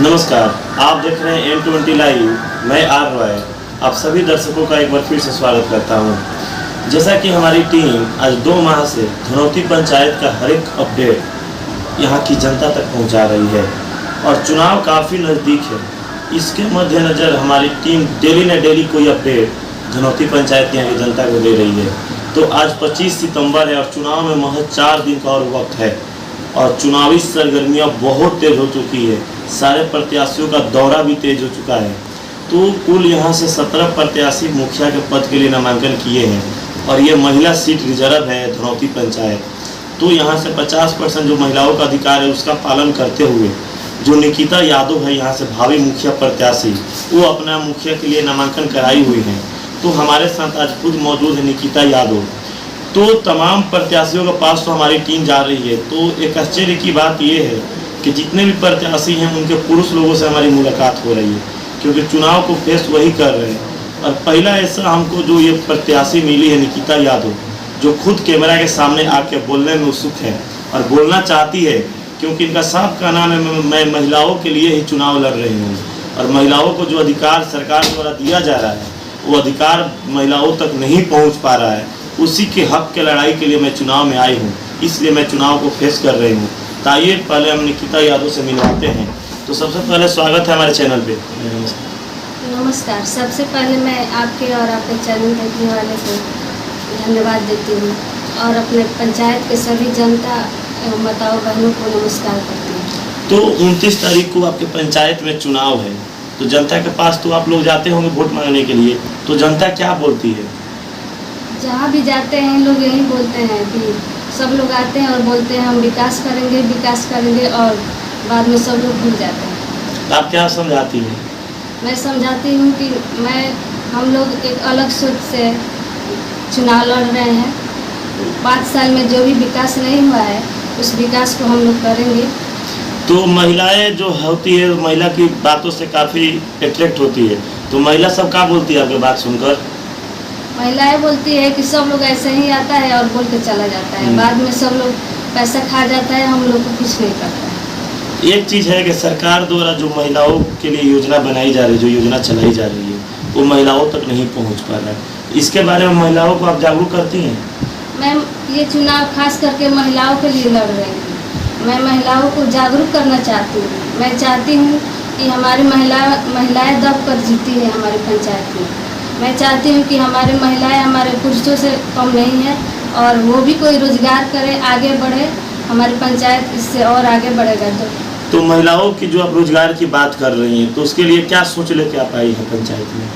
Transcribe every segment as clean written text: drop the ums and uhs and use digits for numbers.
नमस्कार, आप देख रहे हैं M20 लाइव। मैं आर रॉय आप सभी दर्शकों का एक बार फिर से स्वागत करता हूं। जैसा कि हमारी टीम आज 2 माह से धनौती पंचायत का हर एक अपडेट यहां की जनता तक पहुंचा रही है और चुनाव काफ़ी नज़दीक है। इसके मद्देनज़र हमारी टीम डेली न डेली कोई अपडेट धनौती पंचायत यहाँ की जनता को दे रही है। तो आज 25 सितंबर है और चुनाव में महज 4 दिन का और वक्त है और चुनावी सरगर्मियाँ बहुत तेज़ हो चुकी है। सारे प्रत्याशियों का दौरा भी तेज हो चुका है। तो कुल यहाँ से 17 प्रत्याशी मुखिया के पद के लिए नामांकन किए हैं और ये महिला सीट रिजर्व है धनौती पंचायत। तो यहाँ से 50% जो महिलाओं का अधिकार है उसका पालन करते हुए जो निकिता यादव है यहाँ से भावी मुखिया प्रत्याशी, वो अपना मुखिया के लिए नामांकन कराई हुई हैं। तो हमारे साथ आज खुद मौजूद है निकिता यादव। तो तमाम प्रत्याशियों के पास तो हमारी टीम जा रही है। तो एक आश्चर्य की बात ये है कि जितने भी प्रत्याशी हैं उनके पुरुष लोगों से हमारी मुलाकात हो रही है, क्योंकि चुनाव को फेस वही कर रहे हैं। और पहला ऐसा हमको जो ये प्रत्याशी मिली है निकिता यादव, जो खुद कैमरा के सामने आके बोलने में उत्सुक है और बोलना चाहती है, क्योंकि इनका साफ का नाम है मैं महिलाओं के लिए ही चुनाव लड़ रही हूँ और महिलाओं को जो अधिकार सरकार द्वारा दिया जा रहा है वो अधिकार महिलाओं तक नहीं पहुँच पा रहा है। उसी के हक के लड़ाई के लिए मैं चुनाव में आई हूँ, इसलिए मैं चुनाव को फेस कर रही हूँ। ताइए पहले हम निकिता यादव से मिलवाते हैं। तो सबसे पहले स्वागत है हमारे चैनल पे। नमस्कार। सबसे पहले मैं आपके और आपके चैनल देखने वाले को धन्यवाद देती हूँ और अपने पंचायत के सभी जनता एवं माताओं बहनों को नमस्कार करती हूँ। तो 29 तारीख को आपके पंचायत में चुनाव है, तो जनता के पास तो आप लोग जाते होंगे वोट मांगने के लिए, तो जनता क्या बोलती है? जहाँ भी जाते हैं लोग यही बोलते हैं कि सब लोग आते हैं और बोलते हैं हम विकास करेंगे और बाद में सब लोग भूल जाते हैं। तो आप क्या समझाती हैं? मैं समझाती हूँ कि हम लोग एक अलग सोच से चुनाव लड़ रहे हैं। 5 साल में जो भी विकास नहीं हुआ है उस विकास को हम लोग करेंगे। तो महिलाएं जो होती है महिला की बातों से काफ़ी अट्रैक्ट होती है, तो महिला सब क्या बोलती है आपकी बात सुनकर? महिलाएं बोलती है कि सब लोग ऐसे ही आता है और बोल के चला जाता है, बाद में सब लोग पैसा खा जाता है, हम लोग को कुछ नहीं करता है। एक चीज़ है कि सरकार द्वारा जो महिलाओं के लिए योजना बनाई जा रही है, जो योजना चलाई जा रही है, वो महिलाओं तक नहीं पहुंच पा रहा है। इसके बारे में महिलाओं को आप जागरूक करती हैं? मैं ये चुनाव खास करके महिलाओं के लिए लड़ रही हूँ। मैं महिलाओं को जागरूक करना चाहती हूँ। मैं चाहती हूँ कि हमारी महिलाएँ दब कर जीती है हमारी पंचायत में। मैं चाहती हूँ कि हमारी महिलाएं हमारे पुरुषों से कम नहीं है और वो भी कोई रोजगार करे, आगे बढ़े, हमारी पंचायत इससे और आगे बढ़ेगा। तो महिलाओं की जो आप रोजगार की बात कर रही हैं, तो उसके लिए क्या सोच लेके आप आई हैं पंचायत में?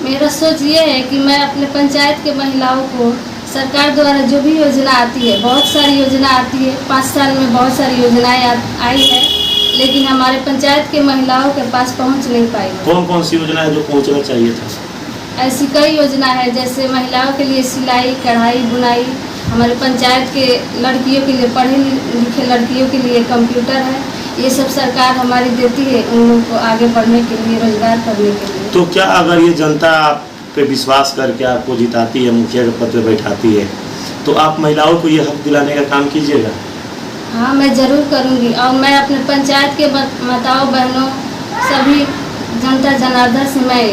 मेरा सोच ये है कि मैं अपने पंचायत के महिलाओं को सरकार द्वारा जो भी योजना आती है, बहुत सारी योजना आती है, 5 साल में बहुत सारी योजनाएँ आई है, लेकिन हमारे पंचायत के महिलाओं के पास पहुँच नहीं पाई। कौन कौन सी योजना है जो पहुँचना चाहिए था? ऐसी कई योजना है, जैसे महिलाओं के लिए सिलाई, कढ़ाई, बुनाई, हमारे पंचायत के लड़कियों के लिए, पढ़े लिखे लड़कियों के लिए कंप्यूटर है। ये सब सरकार हमारी देती है उन लोगों को आगे बढ़ने के लिए, रोजगार करने के लिए। तो क्या अगर ये जनता आप पे विश्वास करके आपको जिताती है, मुखिया के पद पे बैठाती है, तो आप महिलाओं को ये हक दिलाने का काम कीजिएगा? हाँ, मैं ज़रूर करूँगी और मैं अपने पंचायत के माताओं बहनों सभी जनता जनार्दन से मैं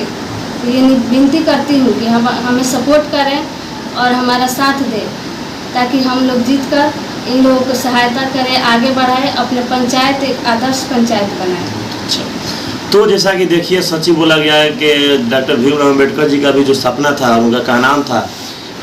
ये विनती करती हूँ कि हमें सपोर्ट करें और हमारा साथ दें, ताकि हम लोग जीत कर इन लोगों को सहायता करें, आगे बढ़ाएं, अपने पंचायत एक आदर्श पंचायत बनाएं। अच्छा, तो जैसा कि देखिए सच ही बोला गया है कि डॉक्टर भीमराव अम्बेडकर जी का भी जो सपना था, उनका का नाम था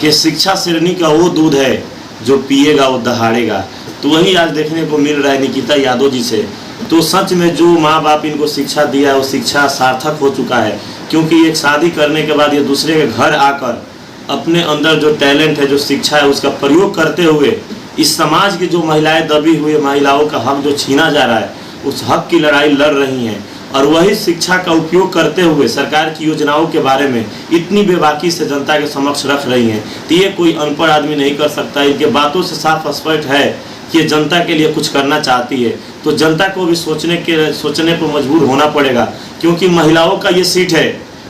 कि शिक्षा शेरनी का वो दूध है जो पिएगा वो दहाड़ेगा। तो वही आज देखने को मिल रहा है निकिता यादव जी से। तो सच में जो माँ बाप इनको शिक्षा दिया है वो शिक्षा सार्थक हो चुका है, क्योंकि एक शादी करने के बाद ये दूसरे के घर आकर अपने अंदर जो टैलेंट है, जो शिक्षा है, उसका प्रयोग करते हुए इस समाज की जो महिलाएं दबी हुई महिलाओं का हक जो छीना जा रहा है, उस हक की लड़ाई लड़ रही हैं और वही शिक्षा का उपयोग करते हुए सरकार की योजनाओं के बारे में इतनी बेबाकी से जनता के समक्ष रख रही हैं। तो ये कोई अनपढ़ आदमी नहीं कर सकता। इनके बातों से साफ स्पष्ट है कि ये जनता के लिए कुछ करना चाहती है। तो जनता को भी सोचने पर मजबूर होना पड़ेगा, क्योंकि महिलाओं का ये सीट है,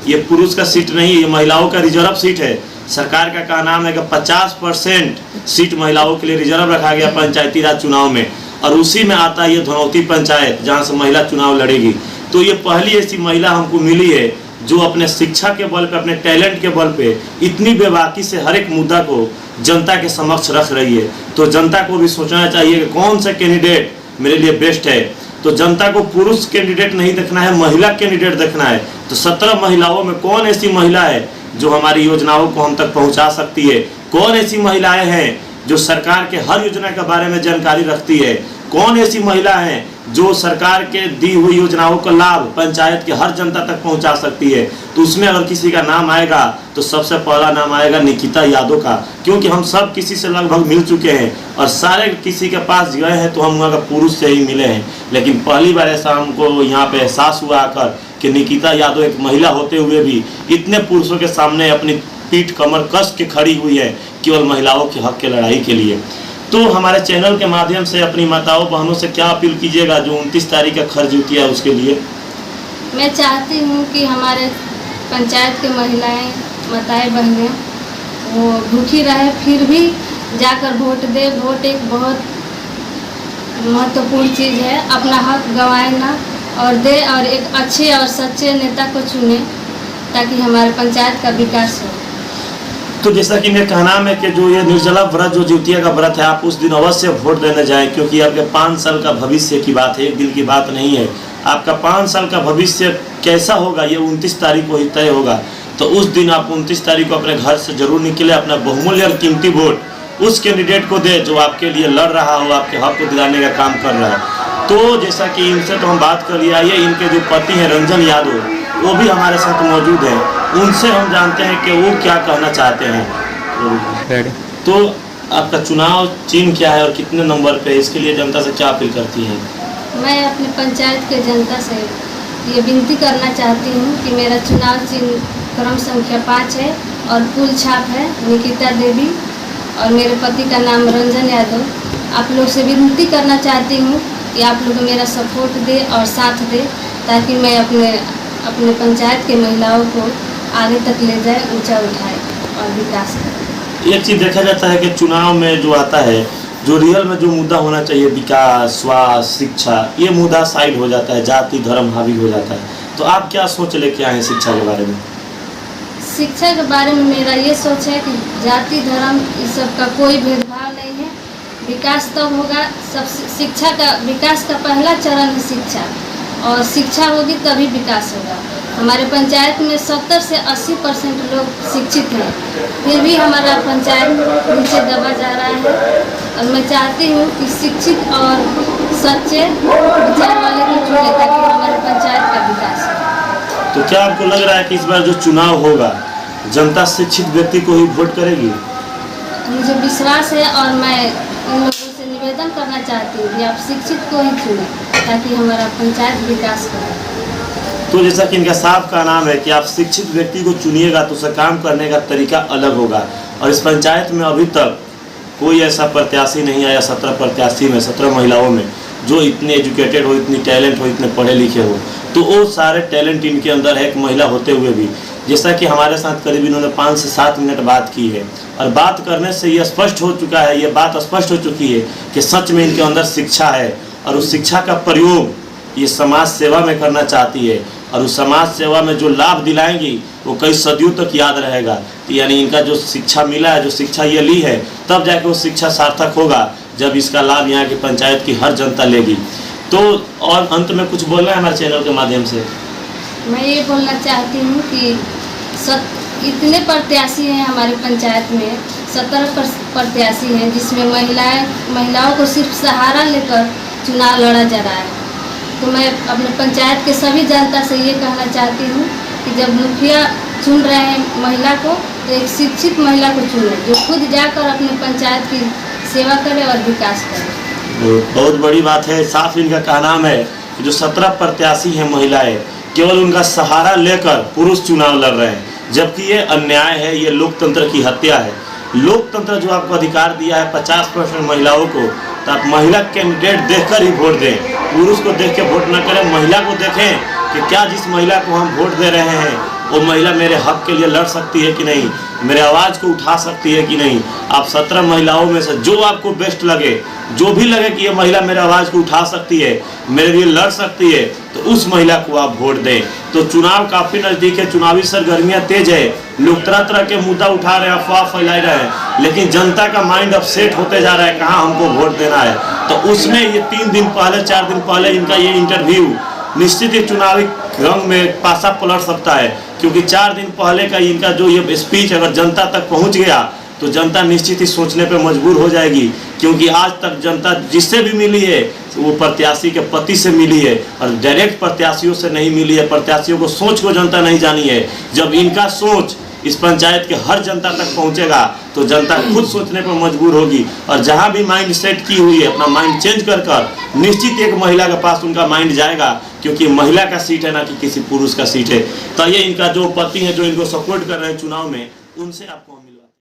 ये पुरुष का सीट नहीं है, ये महिलाओं का रिजर्व सीट है। सरकार का कहना है कि 50% सीट महिलाओं के लिए रिजर्व रखा गया पंचायती राज चुनाव में, और उसी में आता है ये धनौती पंचायत, जहाँ से महिला चुनाव लड़ेगी। तो ये पहली ऐसी महिला हमको मिली है जो अपने शिक्षा के बल पे, अपने टैलेंट के बल पे इतनी बेबाकी से हर एक मुद्दा को जनता के समक्ष रख रही है। तो जनता को भी सोचना चाहिए कि कौन सा कैंडिडेट मेरे लिए बेस्ट है। तो जनता को पुरुष कैंडिडेट नहीं देखना है, महिला कैंडिडेट देखना है। तो 17 महिलाओं में कौन ऐसी महिला है जो हमारी योजनाओं को हम तक पहुंचा सकती है, कौन ऐसी महिलाएं हैं जो सरकार के हर योजना के बारे में जानकारी रखती है, कौन ऐसी महिला है जो सरकार के दी हुई योजनाओं का लाभ पंचायत के हर जनता तक पहुंचा सकती है। तो उसमें अगर किसी का नाम आएगा तो सबसे पहला नाम आएगा निकिता यादव का, क्योंकि हम सब किसी से लगभग मिल चुके हैं और सारे किसी के पास गए हैं तो हम वहाँ का पुरुष से ही मिले हैं। लेकिन पहली बार ऐसा हमको यहाँ पे एहसास हुआ आकर कि निकिता यादव एक महिला होते हुए भी इतने पुरुषों के सामने अपनी पीठ कमर कस के खड़ी हुई है केवल महिलाओं के हक के लड़ाई के लिए। तो हमारे चैनल के माध्यम से अपनी माताओं बहनों से क्या अपील कीजिएगा जो 29 तारीख का खर्च जुटिया उसके लिए? मैं चाहती हूँ कि हमारे पंचायत के महिलाएं, माताएं, बहनें वो भूखी रहे फिर भी जाकर वोट दे। वोट एक बहुत महत्वपूर्ण चीज़ है, अपना हक गंवाए ना और दे, और एक अच्छे और सच्चे नेता को चुने ताकि हमारे पंचायत का विकास हो। तो जैसा कि मेरा कहना है कि जो ये निर्जला व्रत, जो जितिया का व्रत है, आप उस दिन अवश्य वोट देने जाएं, क्योंकि आपके 5 साल का भविष्य की बात है, एक दिन की बात नहीं है। आपका 5 साल का भविष्य कैसा होगा ये 29 तारीख को ही तय होगा। तो उस दिन आप 29 तारीख को अपने घर से जरूर निकले, अपना बहुमूल्य और कीमती वोट उस कैंडिडेट को दे जो आपके लिए लड़ रहा हो, आपके हक को दिलाने का काम कर रहा है। तो जैसा कि इनसे तो हम बात कर लिया, ये इनके जो पति हैं रंजन यादव, वो भी हमारे साथ मौजूद हैं, उनसे हम जानते हैं कि वो क्या कहना चाहते हैं। तो आपका चुनाव चिन्ह क्या है और कितने नंबर पे, इसके लिए जनता से क्या अपील करती हैं? मैं अपने पंचायत के जनता से ये विनती करना चाहती हूँ कि मेरा चुनाव चिन्ह क्रम संख्या 5 है और फूल छाप है निकिता देवी और मेरे पति का नाम रंजन यादव। आप लोग से विनती करना चाहती हूँ कि आप लोग मेरा सपोर्ट दे और साथ दे ताकि मैं अपने पंचायत के महिलाओं को आगे तक ले जाए, ऊंचा उठाए और विकास करे। एक चीज़ देखा जाता है कि चुनाव में जो आता है, जो रियल में जो मुद्दा होना चाहिए, विकास, स्वास्थ्य, शिक्षा, ये मुद्दा साइड हो जाता है, जाति धर्म हावी हो जाता है। तो आप क्या सोच लेके आए हैं शिक्षा के बारे में? शिक्षा के बारे में मेरा ये सोच है कि जाति धर्म इस सब का कोई भेदभाव नहीं है। विकास तब होगा, सब शिक्षा का विकास का पहला चरण है शिक्षा, और शिक्षा होगी तभी विकास होगा। हमारे पंचायत में 70 से 80% लोग शिक्षित हैं, फिर भी हमारा पंचायत नीचे दबा जा रहा है। और मैं चाहती हूँ कि शिक्षित और सच्चे विचार वाले को चुने ताकि हमारे पंचायत का विकास हो। तो क्या आपको लग रहा है कि इस बार जो चुनाव होगा जनता शिक्षित व्यक्ति को ही वोट करेगी? मुझे विश्वास है और मैं इन लोगों से निवेदन करना चाहती हूँ कि आप शिक्षित को ही चुनें ताकि हमारा पंचायत विकास करे। तो जैसा कि इनका साफ का नाम है कि आप शिक्षित व्यक्ति को चुनिएगा तो उसका काम करने का तरीका अलग होगा। और इस पंचायत में अभी तक कोई ऐसा प्रत्याशी नहीं आया 17 प्रत्याशी में, 17 महिलाओं में, जो इतने एजुकेटेड हो, इतनी टैलेंट हो, इतने पढ़े लिखे हो। तो वो सारे टैलेंट इनके अंदर है, एक महिला होते हुए भी। जैसा कि हमारे साथ करीब इन्होंने 5 से 7 मिनट बात की है और बात करने से ये स्पष्ट हो चुका है, ये बात स्पष्ट हो चुकी है कि सच में इनके अंदर शिक्षा है और उस शिक्षा का प्रयोग ये समाज सेवा में करना चाहती है और उस समाज सेवा में जो लाभ दिलाएंगी वो कई सदियों तक याद रहेगा। तो यानी इनका जो शिक्षा मिला है, जो शिक्षा ये ली है, तब जाके वो शिक्षा सार्थक होगा जब इसका लाभ यहाँ की पंचायत की हर जनता लेगी। तो और अंत में कुछ बोलना है हमारे चैनल के माध्यम से? मैं ये बोलना चाहती हूँ कि इतने प्रत्याशी हैं हमारे पंचायत में, 17 प्रत्याशी हैं जिसमें महिलाओं को सिर्फ सहारा लेकर चुनाव लड़ा जा रहा है। तो मैं अपने पंचायत के सभी जनता से ये कहना चाहती हूँ कि जब मुखिया चुन रहे हैं महिला को तो एक शिक्षित महिला को चुने जो खुद जाकर अपने पंचायत की सेवा करे और विकास करे। बहुत बड़ी बात है। साफ इनका कहना है कि जो 17 प्रत्याशी हैं महिलाएं, केवल उनका सहारा लेकर पुरुष चुनाव लड़ रहे हैं, जबकि ये अन्याय है, ये लोकतंत्र की हत्या है। लोकतंत्र जो आपको अधिकार दिया है 50% महिलाओं को, तो आप महिला कैंडिडेट देखकर ही वोट दें, पुरुष को देख के वोट न करें। महिला को देखें कि क्या जिस महिला को हम वोट दे रहे हैं वो महिला मेरे हक के लिए लड़ सकती है कि नहीं। मेरे आवाज़ को उठा सकती है कि नहीं। आप 17 महिलाओं में से जो आपको बेस्ट लगे, जो भी लगे कि ये महिला मेरे आवाज़ को उठा सकती है, मेरे लिए लड़ सकती है, तो उस महिला को आप वोट दें। तो चुनाव काफ़ी नज़दीक है, चुनावी सरगर्मियाँ तेज है, लोग तरह तरह के मुद्दा उठा रहे हैं, अफवाह फैला रहे हैं, लेकिन जनता का माइंड अपसेट होते जा रहा है कहाँ हमको वोट देना है। तो उसमें ये 3 दिन पहले 4 दिन पहले इनका ये इंटरव्यू निश्चित ही चुनावी रंग में पासा पलट सकता है, क्योंकि 4 दिन पहले का इनका जो ये स्पीच अगर जनता तक पहुंच गया तो जनता निश्चित ही सोचने पे मजबूर हो जाएगी। क्योंकि आज तक जनता जिससे भी मिली है वो प्रत्याशी के पति से मिली है और डायरेक्ट प्रत्याशियों से नहीं मिली है। प्रत्याशियों को सोच को जनता नहीं जानी है। जब इनका सोच इस पंचायत के हर जनता तक पहुंचेगा तो जनता खुद सोचने पर मजबूर होगी, और जहां भी माइंड सेट की हुई है अपना माइंड चेंज कर निश्चित एक महिला के पास उनका माइंड जाएगा, क्योंकि महिला का सीट है ना कि किसी पुरुष का सीट है। तो ये इनका जो पति है जो इनको सपोर्ट कर रहे हैं चुनाव में, उनसे आपको